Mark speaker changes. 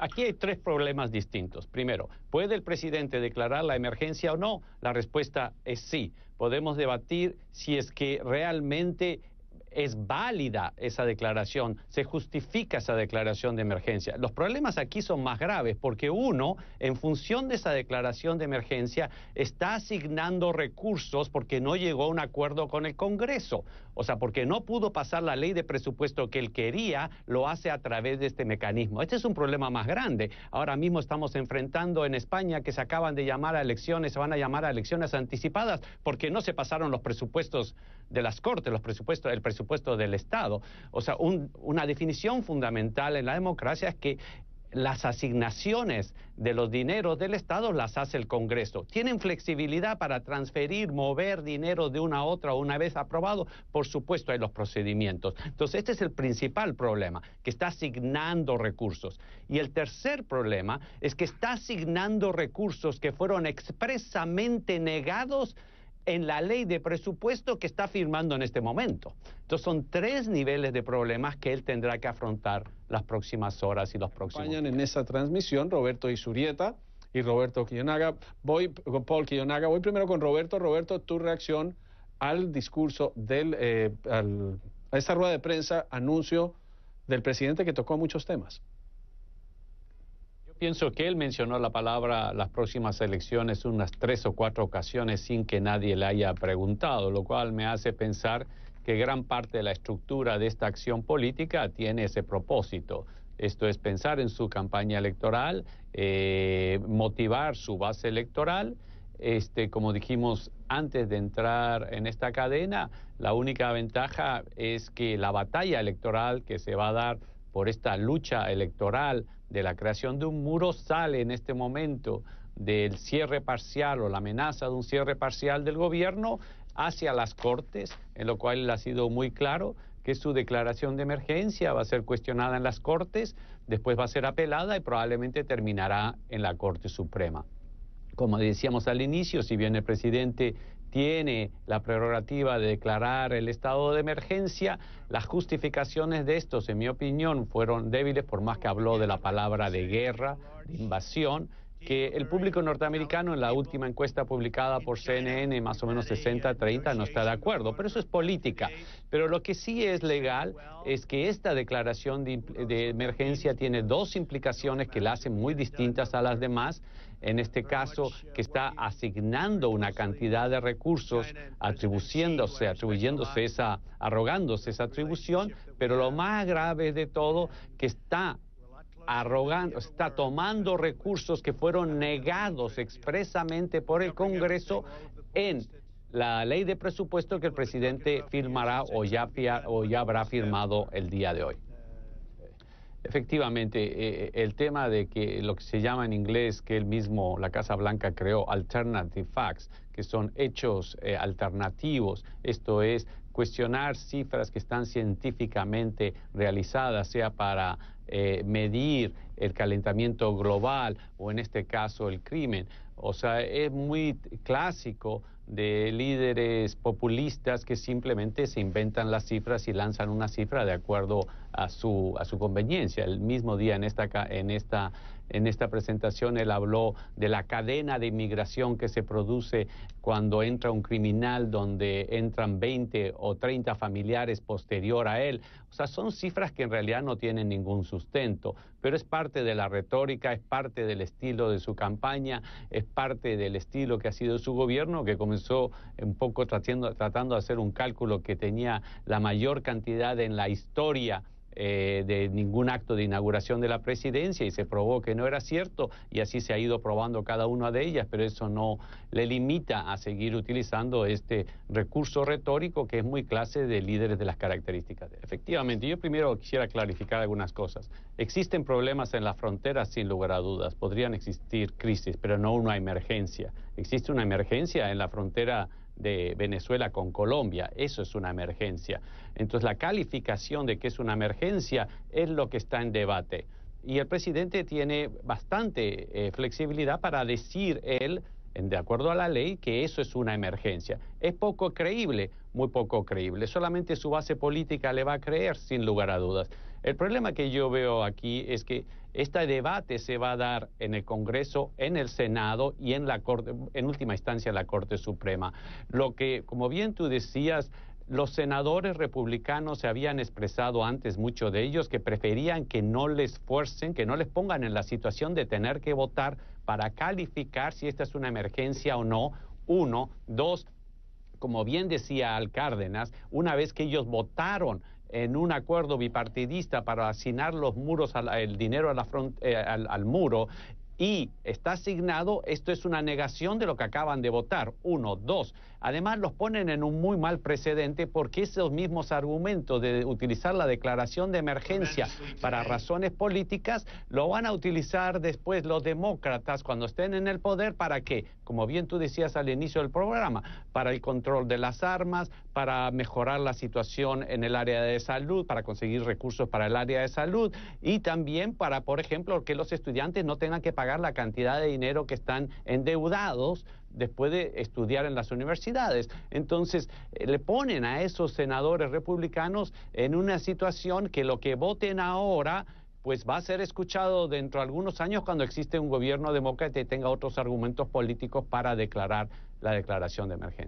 Speaker 1: aquí hay tres problemas distintos. Primero, ¿puede el presidente declarar la emergencia o no? La respuesta es sí. Podemos debatir si es que realmente es válida esa declaración, se justifica esa declaración de emergencia. Los problemas aquí son más graves porque uno, en función de esa declaración de emergencia, está asignando recursos porque no llegó a un acuerdo con el Congreso. O sea, porque no pudo pasar la ley de presupuesto que él quería, lo hace a través de este mecanismo. Este es un problema más grande. Ahora mismo estamos enfrentando en España que se acaban de llamar a elecciones, se van a llamar a elecciones anticipadas porque no se pasaron los presupuestos de las Cortes, el presupuesto del Estado. O sea, una definición fundamental en la democracia es que las asignaciones de los dineros del Estado las hace el Congreso. Tienen flexibilidad para transferir, mover dinero de una a otra una vez aprobado. Por supuesto, hay los procedimientos. Entonces, este es el principal problema, que está asignando recursos. Y el tercer problema es que está asignando recursos que fueron expresamente negados en la ley de presupuesto que está firmando en este momento. Entonces son tres niveles de problemas que él tendrá que afrontar las próximas horas y los próximos días.
Speaker 2: En esta transmisión Roberto Izurrieta y Roberto Quironaga. Voy con Paul Quironaga. Voy primero con Roberto. Roberto, tu reacción al discurso a esta rueda de prensa, anuncio del presidente que tocó muchos temas.
Speaker 1: Pienso que él mencionó la palabra las próximas elecciones unas 3 o 4 ocasiones sin que nadie le haya preguntado, lo cual me hace pensar que gran parte de la estructura de esta acción política tiene ese propósito. Esto es pensar en su campaña electoral, motivar su base electoral. Como dijimos antes de entrar en esta cadena, la única ventaja es que la batalla electoral que se va a dar por esta lucha electoral de la creación de un muro sale en este momento del cierre parcial o la amenaza de un cierre parcial del gobierno hacia las Cortes, en lo cual él ha sido muy claro que su declaración de emergencia va a ser cuestionada en las Cortes, después va a ser apelada y probablemente terminará en la Corte Suprema. Como decíamos al inicio, si bien el presidente tiene la prerrogativa de declarar el estado de emergencia, las justificaciones de estos, en mi opinión, fueron débiles, por más que habló de la palabra de guerra, de invasión, que el público norteamericano en la última encuesta publicada por CNN, más o menos 60-30, no está de acuerdo, pero eso es política. Pero lo que sí es legal es que esta declaración de emergencia tiene dos implicaciones que la hacen muy distintas a las demás. En este caso, que está asignando una cantidad de recursos, arrogándose esa atribución, pero lo más grave de todo, que está tomando recursos que fueron negados expresamente por el Congreso en la ley de presupuesto que el presidente firmará o ya habrá firmado el día de hoy. Efectivamente, el tema de que lo que se llama en inglés, que él mismo, la Casa Blanca creó, alternative facts, que son hechos alternativos, esto es cuestionar cifras que están científicamente realizadas, sea para medir el calentamiento global o en este caso el crimen. O sea, es muy clásico de líderes populistas que simplemente se inventan las cifras y lanzan una cifra de acuerdo a su conveniencia. El mismo día en esta presentación él habló de la cadena de inmigración que se produce cuando entra un criminal, donde entran 20 o 30 familiares posterior a él. O sea, son cifras que en realidad no tienen ningún sustento, pero es parte de la retórica, es parte del estilo de su campaña, es parte del estilo que ha sido su gobierno, que comenzó un poco tratando de hacer un cálculo que tenía la mayor cantidad en la historia de ningún acto de inauguración de la presidencia, y se probó que no era cierto, y así se ha ido probando cada una de ellas, pero eso no le limita a seguir utilizando este recurso retórico que es muy clase de líderes de las características. Efectivamente, yo primero quisiera clarificar algunas cosas. Existen problemas en las fronteras sin lugar a dudas, podrían existir crisis, pero no una emergencia. Existe una emergencia en la frontera de Venezuela con Colombia, eso es una emergencia. Entonces la calificación de que es una emergencia es lo que está en debate. Y el presidente tiene bastante flexibilidad para decir él, de acuerdo a la ley, que eso es una emergencia. Es poco creíble, muy poco creíble. Solamente su base política le va a creer, sin lugar a dudas. El problema que yo veo aquí es que este debate se va a dar en el Congreso, en el Senado y en la Corte, en última instancia en la Corte Suprema. Lo que, como bien tú decías, los senadores republicanos se habían expresado antes, muchos de ellos, que preferían que no les fuercen, que no les pongan en la situación de tener que votar para calificar si esta es una emergencia o no. Uno, dos, como bien decía Al Cárdenas, una vez que ellos votaron en un acuerdo bipartidista para asignar los muros, el dinero a al muro, y está asignado, esto es una negación de lo que acaban de votar. Uno, dos, además los ponen en un muy mal precedente porque esos mismos argumentos de utilizar la declaración de emergencia para razones políticas lo van a utilizar después los demócratas cuando estén en el poder. ¿Para qué? Como bien tú decías al inicio del programa, para el control de las armas, para mejorar la situación en el área de salud, para conseguir recursos para el área de salud y también para, por ejemplo, que los estudiantes no tengan que pagar la cantidad de dinero que están endeudados después de estudiar en las universidades. Entonces, le ponen a esos senadores republicanos en una situación que lo que voten ahora pues va a ser escuchado dentro de algunos años cuando existe un gobierno demócrata y tenga otros argumentos políticos para declarar la declaración de emergencia.